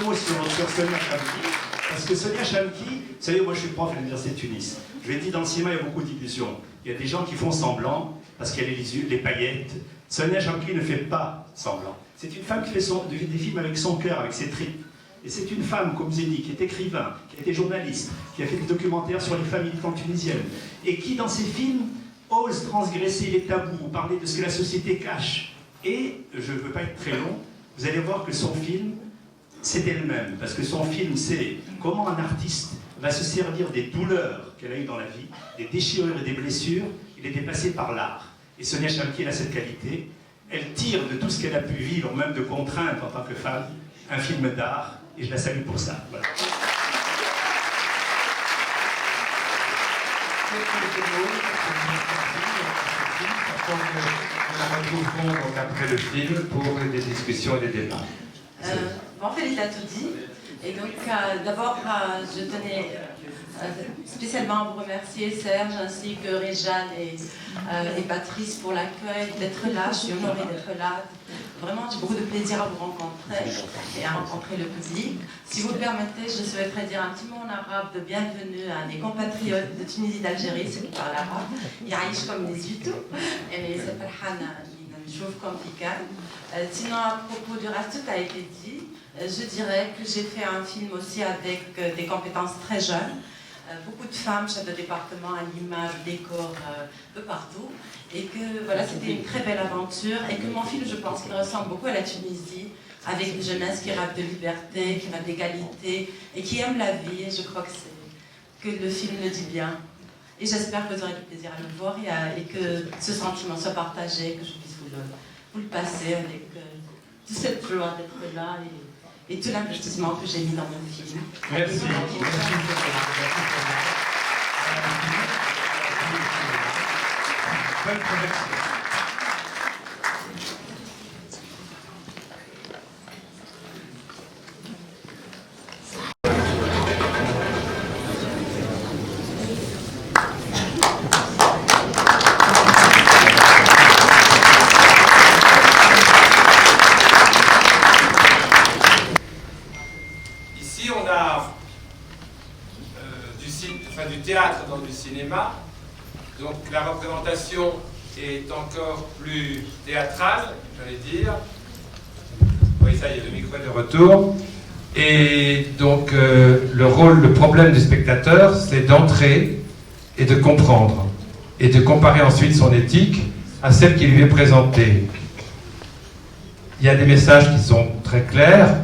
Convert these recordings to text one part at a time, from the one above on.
mot sur Sonia Chamki, parce que Sonia Chamki, vous savez, moi je suis prof à l'université de Tunis. Je l'ai dit, dans le cinéma, il y a beaucoup d'illusions. Il y a des gens qui font semblant, parce qu'il y a les paillettes. Sonia Chamki ne fait pas semblant. C'est une femme qui fait des films avec son cœur, avec ses tripes. Et c'est une femme, comme je vous ai dit, qui est écrivain, qui a été journaliste, qui a fait des documentaires sur les femmes militantes tunisiennes, et qui, dans ses films, ose transgresser les tabous, parler de ce que la société cache. Et, je ne veux pas être très long, vous allez voir que son film, c'est elle-même. Parce que son film, c'est comment un artiste va se servir des douleurs qu'elle a eues dans la vie, des déchirures et des blessures, il est dépassé par l'art. Et Sonia Chamki, elle a cette qualité. Elle tire de tout ce qu'elle a pu vivre, même de contraintes en tant que femme, un film d'art. Et je la salue pour ça. Voilà. Nous la retrouverons donc après le film pour des discussions et des débats. En fait, il a tout dit. Et donc, d'abord, je tenais spécialement à vous remercier, Serge, ainsi que Réjeanne et Patrice pour l'accueil, d'être là. Je suis honorée d'être là. Vraiment, j'ai beaucoup de plaisir à vous rencontrer et à rencontrer le public. Si vous le permettez, je souhaiterais dire un petit mot en arabe de bienvenue à des compatriotes de Tunisie et d'Algérie, ceux qui parlent arabe. Yaïch comme les Zutou. Et c'est Farhana, je trouve compliqué. Sinon, à propos du reste, tout a été dit. Je dirais que j'ai fait un film aussi avec des compétences très jeunes. Beaucoup de femmes, chefs de département, à l'image, décor, peu partout. Et que voilà, c'était une très belle aventure. Et que mon film, je pense qu'il ressemble beaucoup à la Tunisie, avec une jeunesse qui rêve de liberté, qui rêve d'égalité, et qui aime la vie. Et je crois que le film le dit bien. Et j'espère que vous aurez du plaisir à le voir et que ce sentiment soit partagé, que je puisse vous le passer avec toute cette joie d'être là. Et tout l'investissement que j'ai mis dans mon film. Merci. Bonne connexion. Du théâtre dans du cinéma, donc la représentation est encore plus théâtrale, j'allais dire. Oui, ça y est, le micro est de retour. Et donc le problème du spectateur, c'est d'entrer et de comprendre, et de comparer ensuite son éthique à celle qui lui est présentée. Il y a des messages qui sont très clairs.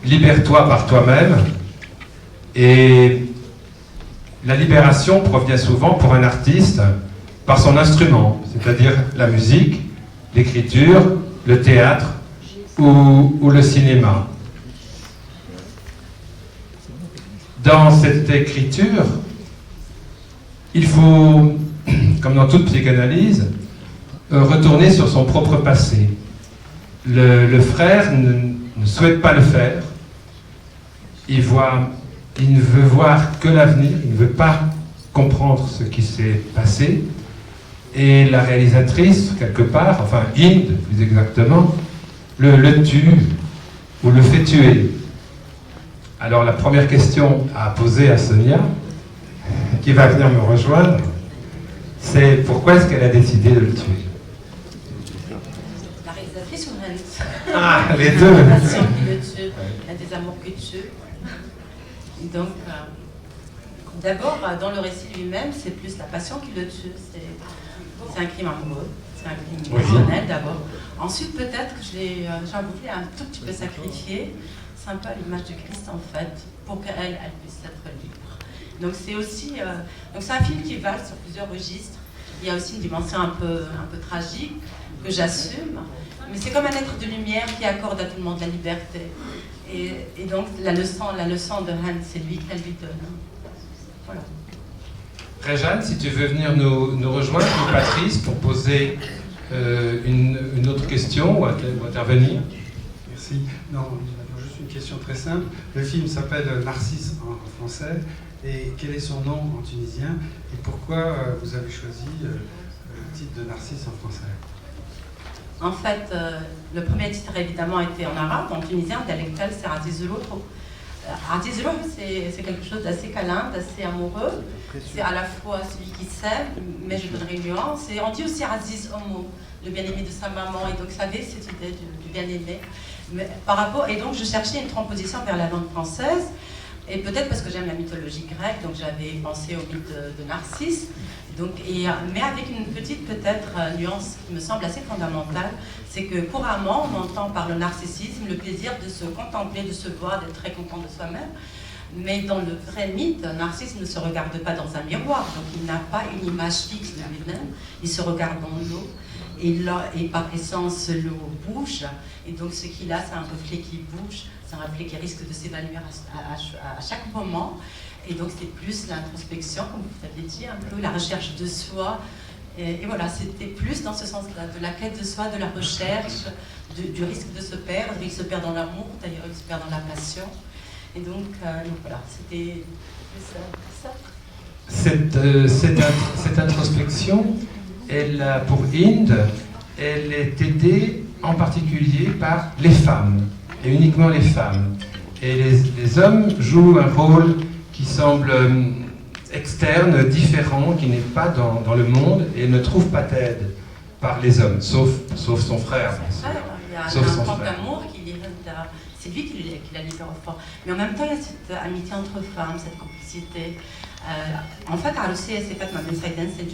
Libère-toi par toi-même. Et la libération provient souvent pour un artiste par son instrument, c'est-à-dire la musique, l'écriture, le théâtre ou le cinéma. Dans cette écriture, il faut, comme dans toute psychanalyse, retourner sur son propre passé. Le frère ne souhaite pas le faire. Il ne veut voir que l'avenir, il ne veut pas comprendre ce qui s'est passé. Et la réalisatrice, quelque part, enfin Inde plus exactement, le tue ou le fait tuer. Alors la première question à poser à Sonia, qui va venir me rejoindre, c'est pourquoi est-ce qu'elle a décidé de le tuer? La réalisatrice ou Hans? Ah, les deux. La passion qui le tue, il y a des amours qui tuent. Donc, d'abord, dans le récit lui-même, c'est plus la passion qui le tue. C'est un crime amoureux, c'est un crime émotionnel d'abord. Ensuite, peut-être que j'ai voulu un tout petit peu sacrifier. C'est un peu à l'image du Christ, en fait, pour qu'elle puisse être libre. Donc, c'est aussi... donc, c'est un film qui va sur plusieurs registres. Il y a aussi une dimension un peu tragique que j'assume. Mais c'est comme un être de lumière qui accorde à tout le monde la liberté. Et donc, la leçon de Hans, c'est lui qu'elle lui donne. Voilà. Réjeanne, si tu veux venir nous rejoindre, ou Patrice, pour poser une autre question ou intervenir. Merci. Non, juste une question très simple. Le film s'appelle Narcisse en français. Et quel est son nom en tunisien? Et pourquoi vous avez choisi le titre de Narcisse en français? En fait, le premier titre évidemment était en arabe, en tunisien, dialectal, c'est Aziz Louhou. Aziz Louhou, c'est quelque chose d'assez câlin, d'assez amoureux. C'est à la fois celui qui s'aime, mais je donnerai une nuance. Et on dit aussi Aziz Omo, le bien-aimé de sa maman. Et donc, ça avait cette idée du bien-aimé. Par rapport, et donc, je cherchais une transposition vers la langue française. Et peut-être parce que j'aime la mythologie grecque, donc j'avais pensé au mythe de Narcisse. Donc, mais avec une petite peut-être nuance qui me semble assez fondamentale, c'est que couramment on entend par le narcissisme le plaisir de se contempler, de se voir, d'être très content de soi-même. Mais dans le vrai mythe, Narcisse ne se regarde pas dans un miroir, donc il n'a pas une image fixe de lui-même, il se regarde dans l'eau. Et par essence, l'eau bouge, et donc ce qu'il a, c'est un reflet qui bouge, c'est un reflet qui risque de s'évanouir à chaque moment. Et donc c'est plus l'introspection, comme vous avez dit, un peu la recherche de soi. Et voilà, c'était plus dans ce sens-là, de la quête de soi, de la recherche, du risque de se perdre. Il se perd dans l'amour, d'ailleurs il se perd dans la passion. Et donc voilà, c'était ça. Cette introspection, pour Inde, elle est aidée en particulier par les femmes, et uniquement les femmes. Et les hommes jouent un rôle qui semble externe, différent, qui n'est pas dans le monde, et ne trouve pas d'aide par les hommes, sauf son frère. Il y a un grand amour qui c'est lui qui la libère au fond. Mais en même temps, il y a cette amitié entre femmes, cette complicité. En fait, Aroussi Fatma Ben Saïden, c'est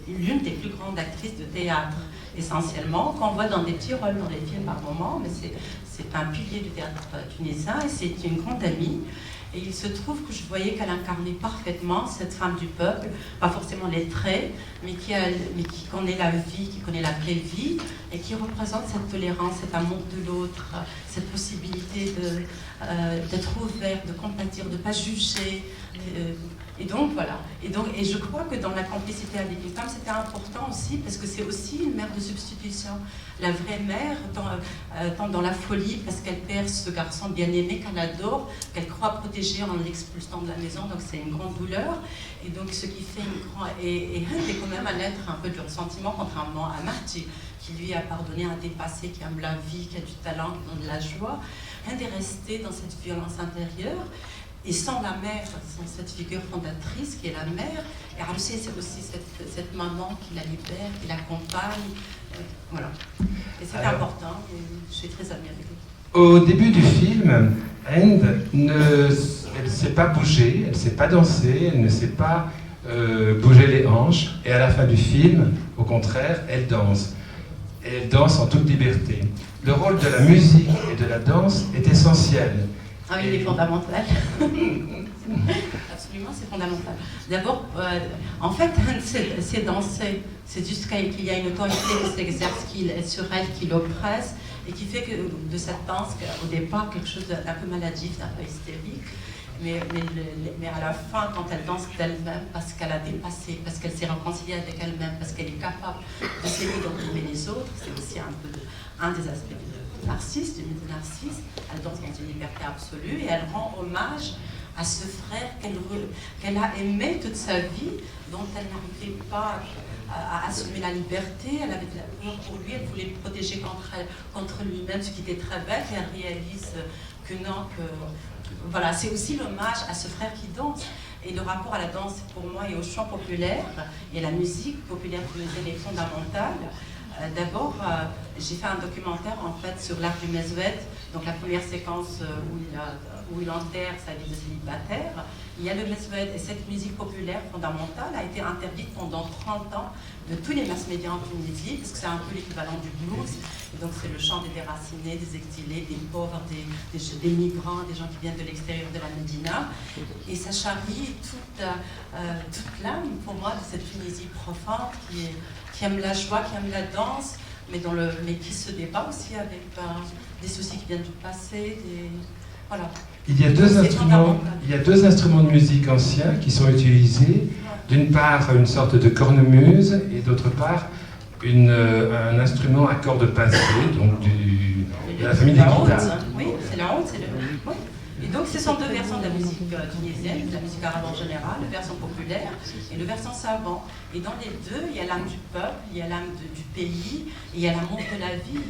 l'une des plus grandes actrices de théâtre, essentiellement, qu'on voit dans des petits rôles dans les films par moment, mais c'est un pilier du théâtre tunisien et c'est une grande amie. Et il se trouve que je voyais qu'elle incarnait parfaitement cette femme du peuple, pas forcément les traits, mais qui connaît la vie, qui connaît la vraie vie, et qui représente cette tolérance, cet amour de l'autre, cette possibilité d'être ouvert, de compatir, de ne pas juger. Et donc voilà. Et je crois que dans la complicité avec les femmes, c'était important aussi, parce que c'est aussi une mère de substitution. La vraie mère, tant dans la folie, parce qu'elle perd ce garçon bien-aimé qu'elle adore, qu'elle croit protéger en l'expulsant de la maison, donc c'est une grande douleur. Et donc ce qui fait une grande... Et elle est quand même un être un peu du ressentiment, contrairement à Marty, qui lui a pardonné, a dépassé, qui aime la vie, qui a du talent, qui donne de la joie. Elle est restée dans cette violence intérieure. Et sans la mère, sans cette figure fondatrice qui est la mère, et Aroussi, c'est aussi cette maman qui la libère, qui l'accompagne. Voilà. Et c'est important, et je suis très amie avec lui. Au début du film, Inde elle ne sait pas bouger, elle ne sait pas danser, elle ne sait pas bouger les hanches. Et à la fin du film, au contraire, elle danse. Et elle danse en toute liberté. Le rôle de la musique et de la danse est essentiel. Ah oui, il est fondamental. Absolument, c'est fondamental. D'abord, en fait, c'est danser. C'est juste qu'il y a une autorité qui s'exerce sur elle, qui l'oppresse, et qui fait que de cette danse, au départ, quelque chose d'un peu maladif, d'un peu hystérique. Mais à la fin, quand elle danse d'elle-même, parce qu'elle a dépassé, parce qu'elle s'est réconciliée avec elle-même, parce qu'elle est capable de s'aimer d'aimer les autres, c'est aussi un des aspects de Narcisse, du mythe de Narcisse. Elle danse dans une liberté absolue et elle rend hommage à ce frère qu'elle a aimé toute sa vie, dont elle n'arrivait pas à assumer la liberté. Elle avait de la peur pour lui, elle voulait le protéger contre lui-même, ce qui était très bête, et elle réalise que non, voilà, c'est aussi l'hommage à ce frère qui danse. Et le rapport à la danse, pour moi, et au chant populaire, et à la musique populaire tunisienne est fondamentale. D'abord, j'ai fait un documentaire en fait sur l'art du Mesoued, donc la première séquence où il enterre sa vie de célibataire. Il y a le Mesoued, et cette musique populaire fondamentale a été interdite pendant 30 ans de tous les mass médias en Tunisie, parce que c'est un peu l'équivalent du blues. Et donc c'est le chant des déracinés, des exilés, des pauvres, des migrants, des gens qui viennent de l'extérieur de la Médina. Et ça charrie toute l'âme, pour moi, de cette Tunisie profonde qui aime la joie, qui aime la danse, mais qui se débat aussi avec des soucis qui viennent du passé. Voilà. Il y a deux instruments de musique anciens qui sont utilisés. D'une part, une sorte de cornemuse, et d'autre part, un instrument à cordes pincées, donc de la famille des guitares. Oui, c'est la honte, oui. Et donc ce sont deux versions de la musique tunisienne, de la musique arabe en général, la version populaire et le version savant. Et dans les deux, il y a l'âme du peuple, il y a l'âme du pays, et il y a l'amour de la vie.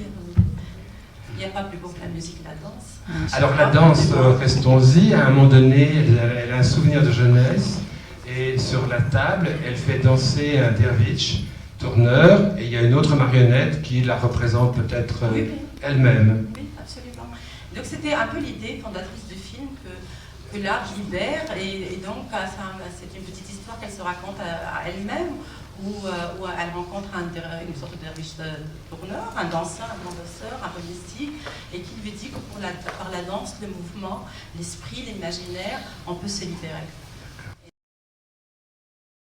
Il n'y a pas plus beau que la musique et la danse. Alors la danse, restons-y, à un moment donné, elle a un souvenir de jeunesse, et sur la table, elle fait danser un derviche, tourneur, et il y a une autre marionnette qui la représente peut-être elle-même. Oui, absolument. Donc c'était un peu l'idée fondatrice du film que l'art libère, et donc c'est une petite histoire qu'elle se raconte à elle-même, où elle rencontre une sorte de derviche tourneur, un danseur, un peu mystique, et qui lui dit que par la danse, le mouvement, l'esprit, l'imaginaire, on peut se libérer.